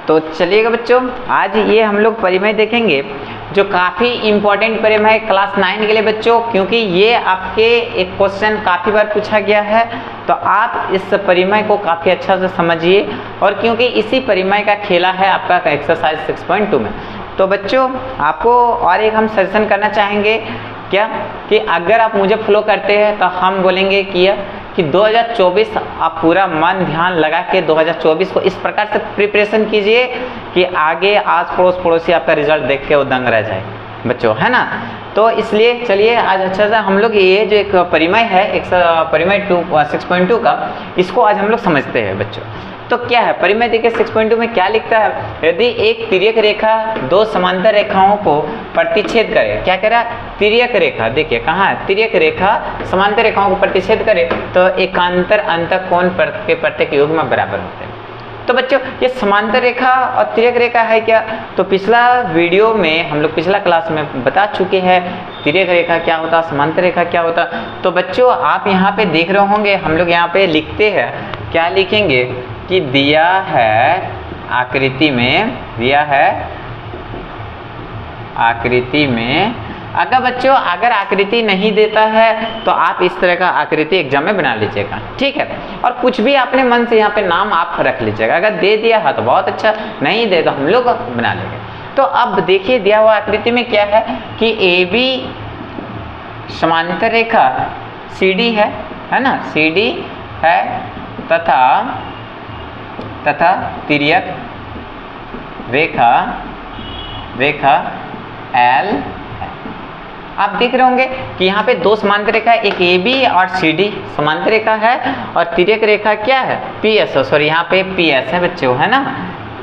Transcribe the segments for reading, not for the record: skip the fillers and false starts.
तो चलिएगा बच्चों, आज ये हम लोग परिमेय देखेंगे जो काफ़ी इम्पोर्टेंट परिमेय है क्लास 9 के लिए बच्चों, क्योंकि ये आपके एक क्वेश्चन काफ़ी बार पूछा गया है। तो आप इस परिमेय को काफ़ी अच्छा से समझिए, और क्योंकि इसी परिमेय का खेला है आपका एक्सरसाइज 6.2 में। तो बच्चों आपको और एक हम सजेशन करना चाहेंगे क्या कि अगर आप मुझे फॉलो करते हैं तो हम बोलेंगे कि 2024 आप पूरा मन ध्यान लगा के 2024 को इस प्रकार से प्रिपरेशन कीजिए कि आगे आस पड़ोस पड़ोसी आपका रिजल्ट देख के वो दंग रह जाए बच्चों, है ना। तो इसलिए चलिए आज अच्छा सा हम लोग ये जो एक परिमेय है परिमेय 6.2 का, इसको आज हम लोग समझते हैं बच्चों। तो क्या है परिमेय, देखिए 6.2 में क्या लिखता है, यदि एक तिर्यक रेखा दो समांतर रेखाओं को प्रतिच्छेद करे, क्या कह रहा है, तिर्यक रेखा, देखिए कहाँ है, तिर्यक रेखा समांतर रेखाओं को प्रतिच्छेद करे तो एकांतर अंतः कोण के प्रत्येक योग में बराबर होते हैं। तो बच्चों ये समांतर रेखा और तिर्यक रेखा है क्या, तो पिछला वीडियो में हम लोग पिछला क्लास में बता चुके हैं तिर्यक रेखा क्या होता, समांतर रेखा क्या होता। तो बच्चों आप यहाँ पे देख रहे होंगे हम लोग यहाँ पे लिखते हैं, क्या लिखेंगे कि दिया है आकृति में, दिया है आकृति में, अगर बच्चों अगर आकृति नहीं देता है तो आप इस तरह का आकृति एग्जाम में बना लीजिएगा, ठीक है। और कुछ भी अपने मन से यहाँ पे नाम आप रख लीजिएगा, अगर दे दिया है तो बहुत अच्छा, नहीं दे तो हम लोग बना लेंगे। तो अब देखिए दिया हुआ आकृति में क्या है कि AB समांतर रेखा CD है ना, CD है तथा तिर्यक रेखा L है। आप देख रहे होंगे कि यहाँ पे दो समांतर रेखा है, एक AB और CD समांतर रेखा है, और तिर्यक रेखा क्या है, PS, सॉरी यहाँ पे PS है बच्चों, है ना,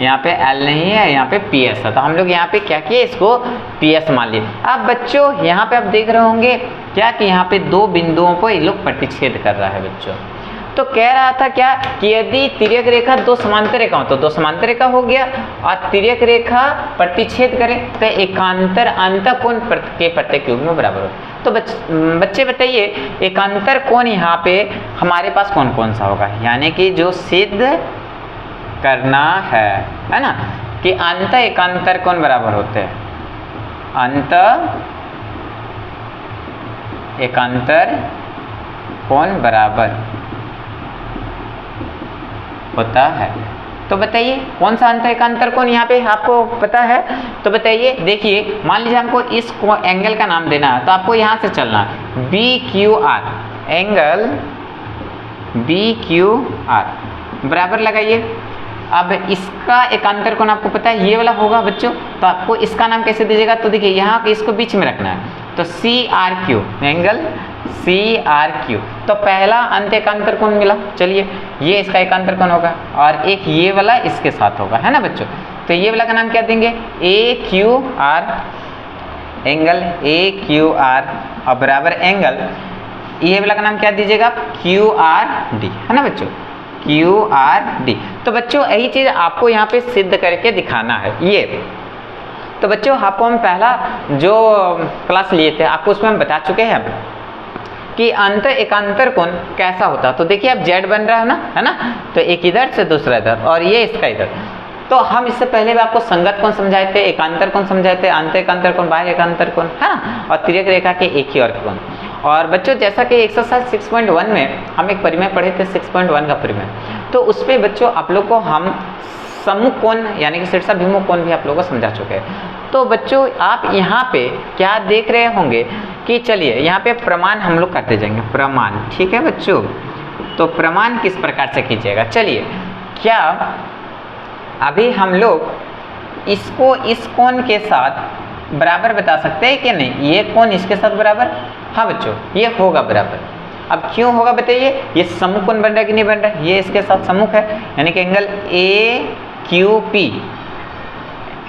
यहाँ पे L नहीं है, यहाँ पे PS है। तो हम लोग यहाँ पे क्या किए, इसको PS मान लिए। अब बच्चों यहाँ पे आप देख रहे होंगे क्या कि यहाँ पे दो बिंदुओं पर ये लोग प्रतिच्छेद कर रहा है बच्चों। तो कह रहा था क्या कि यदि तिर्यक रेखा दो समांतर रेखा हो तो दो समांतर रेखा हो गया, और तिर्यक रेखा प्रतिच्छेद करे तो एकांतर अंतः कोण के प्रत्येक योग में बराबर हो। तो बच्चे बताइए एकांतर कोण यहाँ पे हमारे पास कौन कौन सा होगा, यानी कि जो सिद्ध करना है ना, कि अंतः एकांतर कोण बराबर होते हैं, अंतः एकांतर कोण बराबर होता है। तो बताइए कौन सा अंतर एकांतर कोण यहाँ पे आपको पता है, तो बताइए, देखिए मान लीजिए हमको इस एंगल का नाम देना है तो आपको यहाँ से चलना है BQR, एंगल BQR बराबर लगाइए। अब इसका एकांतर कोण आपको पता है ये वाला होगा बच्चों, तो आपको इसका नाम कैसे दीजिएगा, तो देखिए यहाँ इसको बीच में रखना है, तो CRQ, एंगल CRQ। तो पहला अंत एकांतर कोण मिला, चलिए ये इसका एकांतर कोण होगा, और एक ये वाला इसके साथ होगा, है ना बच्चों। तो ये वाला का नाम क्या देंगे, AQR, एंगल AQR, और बराबर एंगल ये वाला का नाम क्या दीजिएगा, QRD, है ना बच्चों, QRD। तो बच्चों यही चीज आपको यहाँ पे सिद्ध करके दिखाना है ये। तो बच्चों आपको हम पहला जो क्लास लिए थे आपको उसमें हम बता चुके हैं कि अंत एकांतर कोण कैसा होता। तो देखिए अब Z बन रहा है ना, तो एक इधर से दूसरा इधर, और ये इसका इधर। तो हम इससे पहले भी आपको संगत कोण समझाए थे, एकांतर कोण समझाए थे, अंत एकांतर कोण, बाह्य एकांतर कोण, है ना, और तिर्यक रेखा के एक ही और कोण। और बच्चों जैसा कि एक्सरसाइज 6.1 में हम एक परिमेय पढ़े थे, 6.1 का परिमेय, तो उस पर बच्चों आप लोग को हम सम्मुख कोण यानी कि शीर्षाभिमुख कोण भी आप लोगों को समझा चुके हैं। तो बच्चों आप यहाँ पे क्या देख रहे होंगे कि चलिए यहाँ पे प्रमाण हम लोग करते जाएंगे, प्रमाण, ठीक है बच्चों। तो प्रमाण किस प्रकार से कीजिएगा, चलिए क्या अभी हम लोग इसको इस कोण के साथ बराबर बता सकते हैं कि नहीं, ये कोण इसके साथ बराबर, हाँ बच्चों ये होगा बराबर। अब क्यों होगा बताइए, ये सम्मुख कोण बन रहा है कि नहीं बन रहा है, ये इसके साथ सम्मुख है, यानी कि एंगल AQP,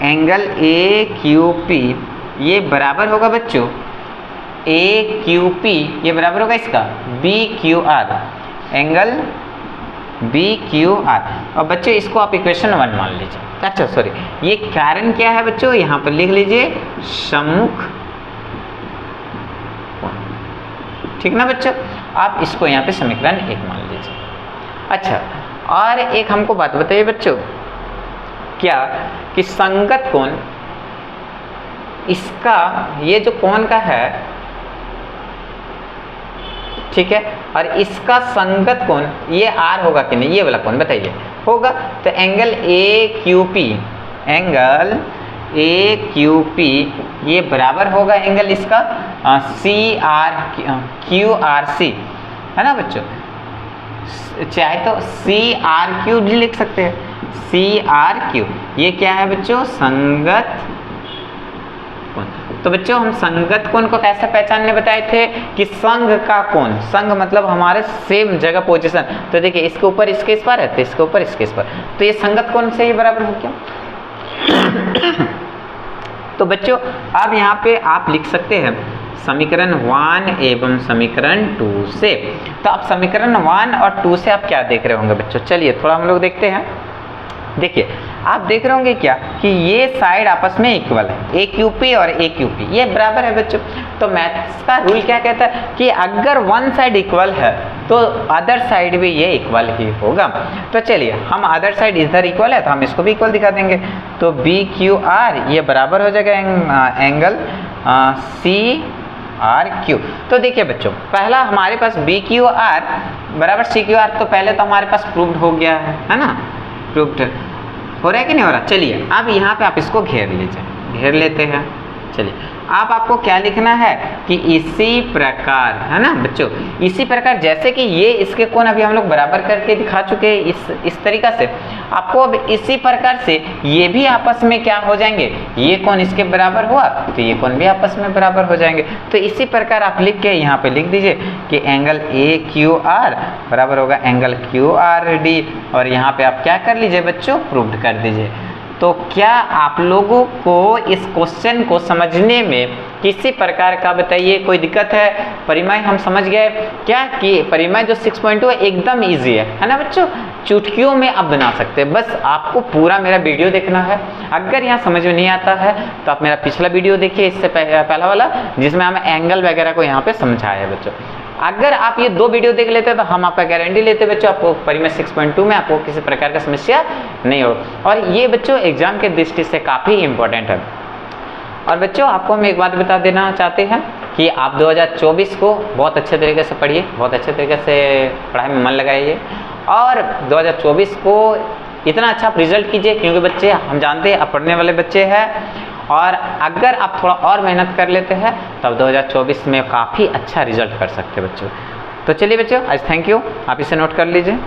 एंगल AQP ये बराबर होगा बच्चों, AQP ये बराबर होगा इसका BQR, एंगल BQR। और बच्चों इसको आप इक्वेशन 1 मान लीजिए। अच्छा सॉरी, ये कारण क्या है बच्चों, यहाँ पर लिख लीजिए सम्मुख, ठीक ना बच्चों। आप इसको यहाँ पे समीकरण 1 मान लीजिए। अच्छा और एक हमको बात बताइए बच्चों, क्या कि संगत कोण इसका ये जो कोण का है, ठीक है, और इसका संगत कोण ये आर होगा कि नहीं, ये वाला कोण बताइए, होगा। तो angle A Q P, angle A Q P ये बराबर होगा एंगल इसका C R Q R C, है ना बच्चों। चाहे तो सी आर क्यू भी लिख सकते हैं, सी आर क्यू, ये क्या है बच्चों, संगत कोण। तो बच्चों हम संगत कोण को कैसे पहचानने बताए थे कि संग का कोण, संग मतलब हमारे सेम जगह पोजीशन, तो देखिए इसके ऊपर इसके इस पर है, तो इसके ऊपर इसके इस पर, तो ये संगत कोण से ही बराबर हो गया। तो बच्चों अब यहाँ पे आप लिख सकते हैं समीकरण 1 एवं समीकरण 2 से। तो अब समीकरण 1 और 2 से आप क्या देख रहे होंगे बच्चों, चलिए थोड़ा हम लोग देखते हैं। देखिए आप देख रहे होंगे क्या कि ये साइड आपस में इक्वल है, ए क्यू पी और ए क्यू पी ये बराबर है बच्चों। तो मैथ्स का रूल क्या कहता है कि अगर वन साइड इक्वल है तो अदर साइड भी ये इक्वल ही होगा। तो चलिए हम अदर साइड इधर इक्वल है तो हम इसको भी इक्वल दिखा देंगे। तो बी क्यू आर ये बराबर हो जाएगा एंगल सी आर क्यू। तो देखिए बच्चों पहला हमारे पास बी क्यू आर बराबर सी क्यू आर, तो पहले तो हमारे पास प्रूव्ड हो गया है ना, प्रूव्ड हो रहा है कि नहीं हो रहा। चलिए अब यहाँ पे आप इसको घेर लीजिए, घेर लेते हैं। चलिए अब आपको क्या लिखना है कि इसी प्रकार, है ना बच्चों, इसी प्रकार जैसे कि ये इसके कोण अभी हम लोग बराबर करके दिखा चुके हैं इस तरीका से, आपको अब इसी प्रकार से ये भी आपस में क्या हो जाएंगे, ये कोण इसके बराबर हुआ तो ये कोण भी आपस में बराबर हो जाएंगे। तो इसी प्रकार आप लिख के यहाँ पे लिख दीजिए कि एंगल ए क्यू आर बराबर होगा एंगल क्यू आर डी, और यहाँ पे आप क्या कर लीजिए बच्चों, प्रूव्ड कर दीजिए। तो क्या आप लोगों को इस क्वेश्चन को समझने में किसी प्रकार का बताइए कोई दिक्कत है? परिमेय हम समझ गए क्या कि परिमेय जो 6.2 है एकदम इजी है ना बच्चों, चुटकियों में आप बना सकते हैं। बस आपको पूरा मेरा वीडियो देखना है। अगर यहाँ समझ में नहीं आता है तो आप मेरा पिछला वीडियो देखिए, इससे पहला वाला, जिसमें हमें एंगल वगैरह को यहाँ पे समझाया है बच्चों। अगर आप ये 2 वीडियो देख लेते हैं तो हम आपका गारंटी लेते हैं बच्चों आपको परिमेय 6.2 में आपको किसी प्रकार का समस्या नहीं हो। और ये बच्चों एग्जाम के दृष्टि से काफ़ी इंपॉर्टेंट है। और बच्चों आपको हम एक बात बता देना चाहते हैं कि आप 2024 को बहुत अच्छे तरीके से पढ़िए, बहुत अच्छे तरीके से पढ़ाई में मन लगाइए, और 2024 को इतना अच्छा रिजल्ट कीजिए, क्योंकि बच्चे हम जानते हैं आप पढ़ने वाले बच्चे हैं, और अगर आप थोड़ा और मेहनत कर लेते हैं तब 2024 में काफ़ी अच्छा रिजल्ट कर सकते हैं बच्चों। तो चलिए बच्चों आज थैंक यू, आप इसे नोट कर लीजिए।